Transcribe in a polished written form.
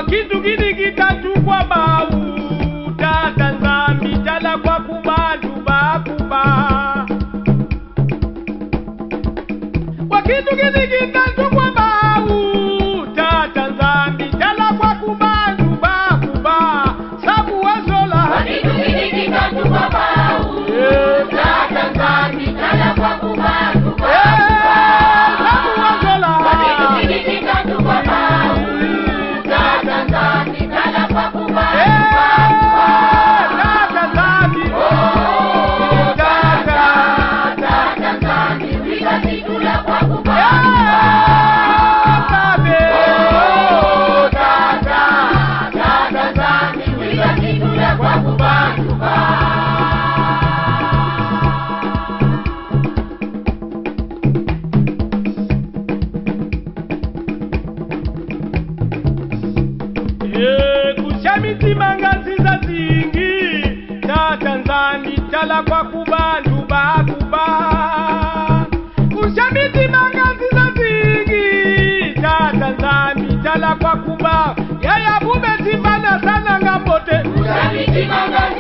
Wakitu gini kitatu kwa bau tata nzambi tala kwa kubandu bakuba. Wakitu gini kitatu kwa bau tata nzambi tala kwa kubandu bakuba. Sabu wazola Wakitu gini kitatu kwa bau tata nzambi tala kwa kubandu bakuba. Sabu wazola Wakitu gini kitatu kwa bau tata nzambi tala kwa kubandu bakuba. tata nzambi Tata nzambi wika situla kwa kubandu Babe Tata nzambi wika situla kwa kubandu kushamiti mangazi za zingi tata nzambi tala kwa kubandu bakuba. Kushamiti mangazi za zingi tata nzambi tala kwa kuba. Yaya bube timbana sana ngapote Kushamiti mangazi